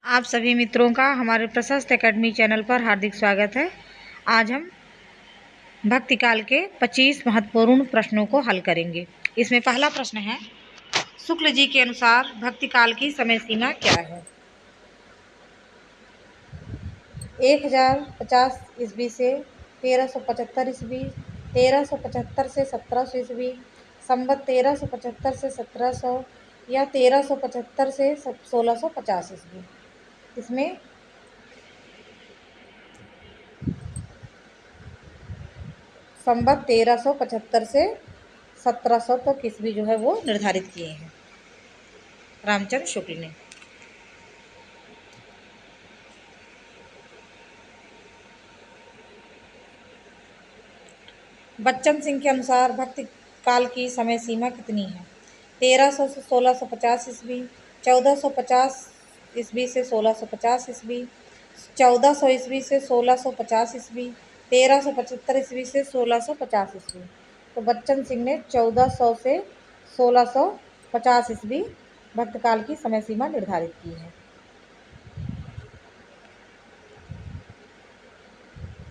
आप सभी मित्रों का हमारे प्रशस्त एकेडमी चैनल पर हार्दिक स्वागत है। आज हम भक्ति काल के 25 महत्वपूर्ण प्रश्नों को हल करेंगे। इसमें पहला प्रश्न है, शुक्ल जी के अनुसार भक्ति काल की समय सीमा क्या है? 1050 ईस्वी से 1375 ईस्वी, 1375 से 1700 ईस्वी, संवत 1375 से 1700 या 1375 से 1650 ईस्वी। इसमें संवत 1375 से 1700 तक ईस्वी जो है वो निर्धारित किए हैं रामचंद्र शुक्ल ने। बच्चन सिंह के अनुसार भक्ति काल की समय सीमा कितनी है? 1300 से 1650 ईस्वी, 1450 ईस्वी से 1650 ईस्वी, 1400 ईस्वी से 1650 ईस्वी, 1375 ईस्वी से 1650 ईस्वी। तो बच्चन सिंह ने 1400 से 1650 ईस्वी भक्त काल की समय सीमा निर्धारित की है।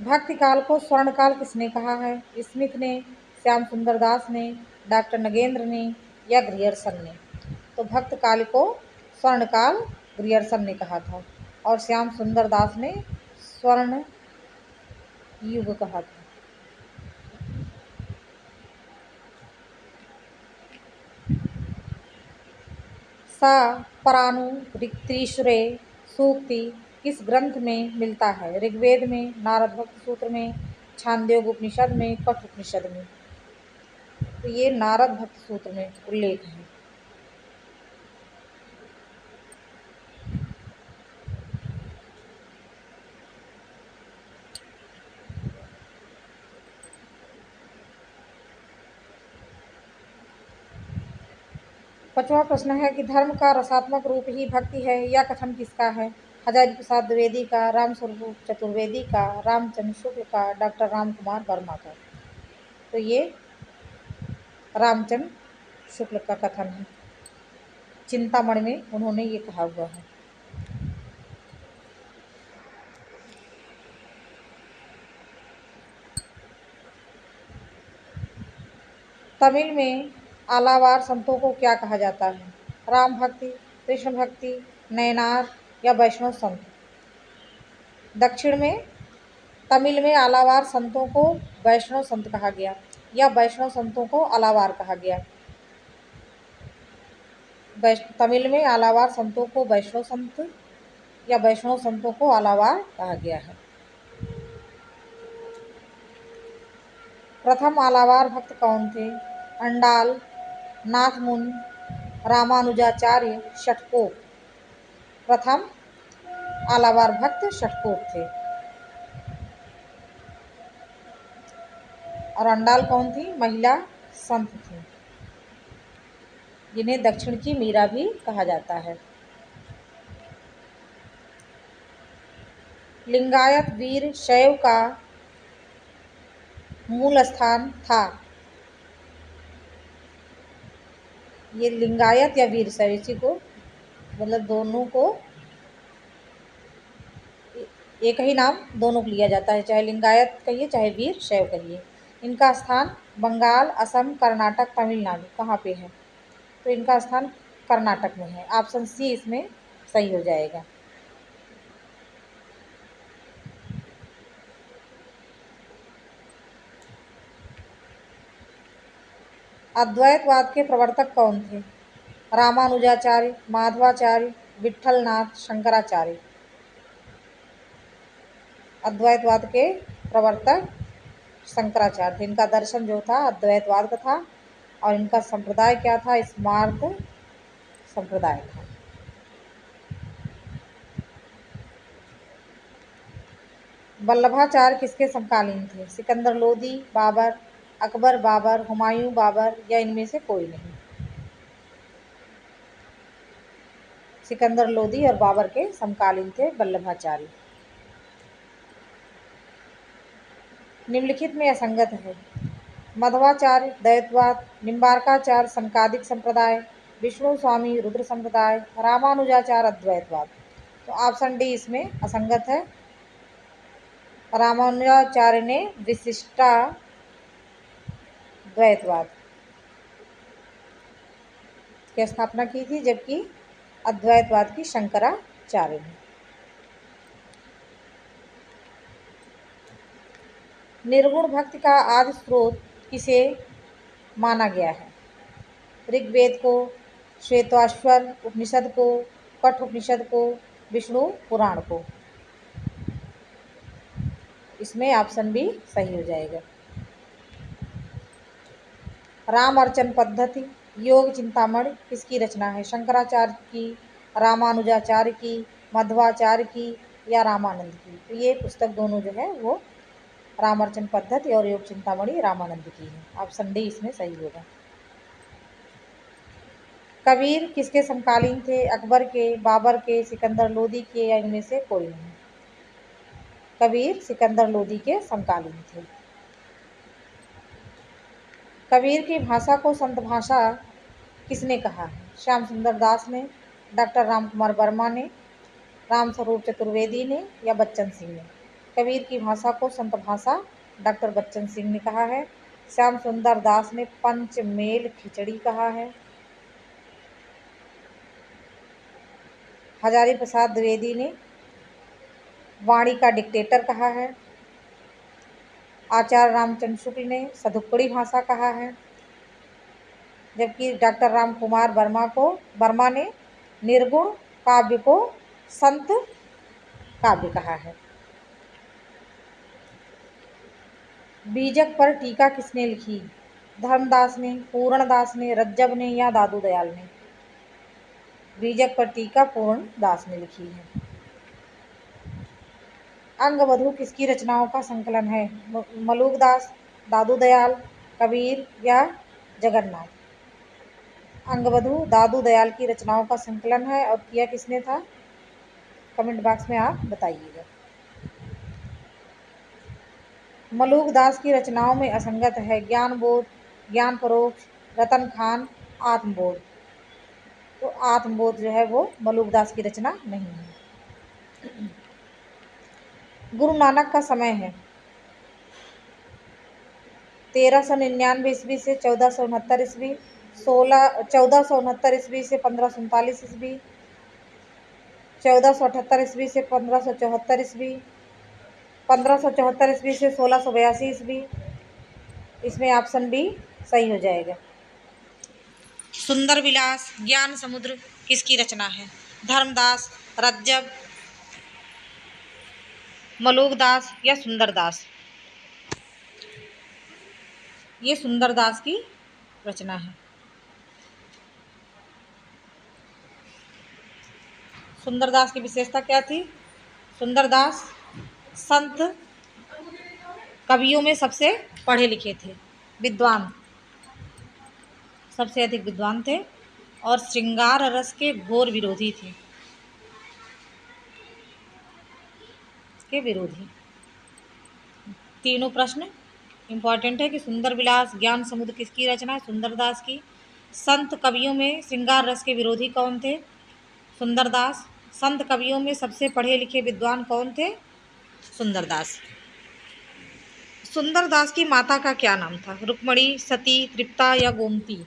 भक्ति काल को स्वर्ण काल किसने कहा है? स्मिथ ने, श्याम सुंदर दास ने, डॉक्टर नगेंद्र ने या ग्रियर्सन ने? तो भक्त काल को स्वर्ण काल ग्रियर्सन ने कहा था और श्याम सुंदर दास ने स्वर्ण युग कहा था। सा परानु त्रिशुरे सूक्ति किस ग्रंथ में मिलता है? ऋग्वेद में, नारद भक्त सूत्र में, छांदोग्य उपनिषद में, कठ उपनिषद में? तो ये नारद भक्त सूत्र में उल्लेख है। पांचवा प्रश्न है कि धर्म का रसात्मक रूप ही भक्ति है, यह कथन किसका है? हजारी प्रसाद द्विवेदी का, राम स्वरूप चतुर्वेदी का, रामचंद्र शुक्ल का, डॉक्टर राम कुमार वर्मा का? तो ये रामचंद्र शुक्ल का कथन है। चिंतामणि में उन्होंने ये कहा हुआ है। तमिल में आलावार संतों को क्या कहा जाता है? राम भक्ति, कृष्ण भक्ति, नयनार या वैष्णव संत? दक्षिण में तमिल में आलावार संतों को वैष्णव संत कहा गया या वैष्णव संतों को आलावार कहा गया? तमिल में आलावार संतों को वैष्णव संत या वैष्णव संतों को आलावार कहा गया है। प्रथम आलावार भक्त कौन थे? अंडाल, नाथमुनि, रामानुजाचार्य, षटकोप? प्रथम आलावार भक्त षटकोप थे। और अंडाल कौन थी? महिला संत थी, जिन्हें दक्षिण की मीरा भी कहा जाता है। लिंगायत वीर शैव का मूल स्थान था। ये लिंगायत या वीर शैव, इसी को मतलब दोनों को एक ही नाम दोनों को लिया जाता है, चाहे लिंगायत कहिए चाहे वीर शैव कहिए। इनका स्थान बंगाल, असम, कर्नाटक, तमिलनाडु कहाँ पे है? तो इनका स्थान कर्नाटक में है। ऑप्शन सी इसमें सही हो जाएगा। अद्वैतवाद के प्रवर्तक कौन थे? रामानुजाचार्य, माधवाचार्य, विठलनाथ, शंकराचार्य? अद्वैतवाद के प्रवर्तक शंकराचार्य थे। इनका दर्शन जो था अद्वैतवाद का था और इनका संप्रदाय क्या था? स्मार्त संप्रदाय था। वल्लभाचार्य किसके समकालीन थे? सिकंदर लोदी, बाबर, अकबर बाबर, हुमायूं बाबर या इनमें से कोई नहीं? सिकंदर लोदी और बाबर के समकालीन थे वल्लभाचार्य। निम्नलिखित में असंगत है। मध्वाचार्य द्वैतवाद, निम्बार्काचार्य संकादिक संप्रदाय, विष्णु स्वामी रुद्र संप्रदाय, रामानुजाचार्य अद्वैतवाद? तो ऑप्शन डी इसमें असंगत है। रामानुजाचार्य ने विशिष्टाद्वैतवाद की स्थापना की थी, जबकि अद्वैतवाद की शंकराचार्य ने। निर्गुण भक्ति का आदि स्रोत किसे माना गया है? ऋग्वेद को, श्वेताश्वर उपनिषद को, कठ उपनिषद को, विष्णु पुराण को। इसमें ऑप्शन बी सही हो जाएगा। राम अर्चन पद्धति योग चिंतामणि किसकी रचना है? शंकराचार्य की, रामानुजाचार्य की, मध्वाचार्य की या रामानंद की? तो ये पुस्तक दोनों जो है वो राम अर्चन पद्धति और योग चिंतामणि रामानंद की है। ऑप्शन डी इसमें सही होगा। कबीर किसके समकालीन थे? अकबर के, बाबर के, सिकंदर लोदी के या इनमें से कोई नहीं? कबीर सिकंदर लोदी के समकालीन थे। कबीर की भाषा को संत भाषा किसने कहा है? श्याम सुंदर दास ने, डॉक्टर राम कुमार वर्मा ने, राम स्वरूप चतुर्वेदी ने या बच्चन सिंह ने? कबीर की भाषा को संत भाषा डॉक्टर बच्चन सिंह ने कहा है। श्याम सुंदर दास ने पंचमेल खिचड़ी कहा है। हजारी प्रसाद द्विवेदी ने वाणी का डिक्टेटर कहा है। आचार्य रामचंद्र शुक्ल ने सधुक्कड़ी भाषा कहा है, जबकि डॉक्टर राम कुमार वर्मा ने निर्गुण काव्य को संत काव्य कहा है। बीजक पर टीका किसने लिखी? धर्मदास ने, पूर्णदास ने, रज्जब ने या दादू दयाल ने? बीजक पर टीका पूर्णदास ने लिखी है। अंगवधू किसकी रचनाओं का संकलन है? मलुकदास, दादू दयाल, कबीर या जगन्नाथ? अंगवधू दादू दयाल की रचनाओं का संकलन है। और किया किसने था? कमेंट बॉक्स में आप बताइएगा। मलुकदास की रचनाओं में असंगत है ज्ञान बोध, ज्ञान परोक्ष, रतन खान, आत्मबोध। तो आत्मबोध जो है वो मलुकदास की रचना नहीं है। गुरु नानक का समय है 1399 ईस्वी से 1469 ईस्वी, 1469 ईस्वी से 1539 ईस्वी, 1478 ईस्वी से 1574 ईस्वी, 1574 ईस्वी से 1682 ईस्वी। इसमें ऑप्शन बी सही हो जाएगा। सुंदर विलास ज्ञान समुद्र किसकी रचना है? धर्मदास, रज्जब, मलुकदास या सुंदरदास? ये सुंदरदास की रचना है। सुंदरदास की विशेषता क्या थी? सुंदरदास संत कवियों में सबसे पढ़े लिखे थे, विद्वान, सबसे अधिक विद्वान थे और श्रृंगार रस के घोर विरोधी थे, के विरोधी। तीनों प्रश्न इंपॉर्टेंट है कि सुंदर विलास ज्ञान समुद्र किसकी रचना है? सुंदरदास की। संत कवियों में श्रृंगार रस के विरोधी कौन थे? सुंदरदास। संत कवियों में सबसे पढ़े लिखे विद्वान कौन थे? सुंदरदास। सुंदरदास की माता का क्या नाम था? रुक्मणी, सती, तृप्ता या गोमती?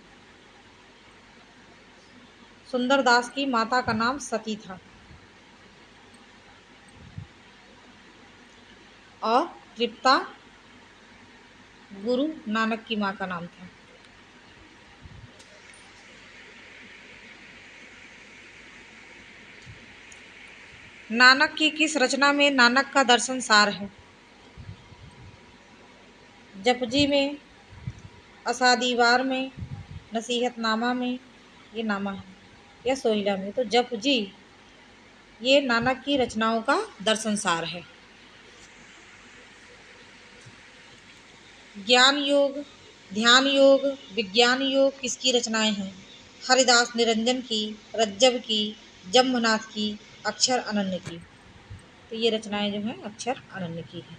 सुंदरदास की माता का नाम सती था और तृप्ता गुरु नानक की माँ का नाम था। नानक की किस रचना में नानक का दर्शन सार है? जपजी में, असादीवार में, नसीहतनामा में, ये नामा है या सोहिला में? तो जपजी ये नानक की रचनाओं का दर्शन सार है। ज्ञान योग, ध्यान योग, विज्ञान योग किसकी रचनाएं हैं? हरिदास निरंजन की, रज्जब की, जम्भनाथ की, अक्षर अनन्य की? तो ये रचनाएं जो हैं अक्षर अनन्य की हैं।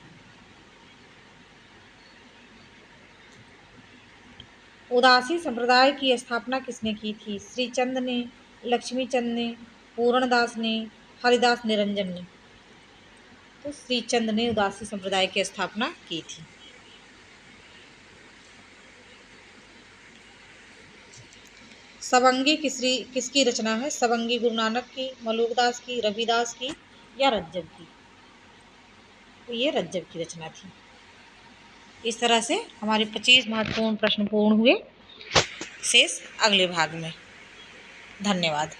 उदासी संप्रदाय की स्थापना किसने की थी? श्रीचंद ने, लक्ष्मीचंद ने, पूर्णदास ने, हरिदास निरंजन ने? तो श्रीचंद ने उदासी संप्रदाय की स्थापना की थी। सवंगी किसकी रचना है? सवंगी गुरु नानक की, मलूकदास की, रविदास की या रज्जब की? तो ये रज्जब की रचना थी। इस तरह से हमारे 25 महत्वपूर्ण प्रश्न पूर्ण हुए। शेष अगले भाग में। धन्यवाद।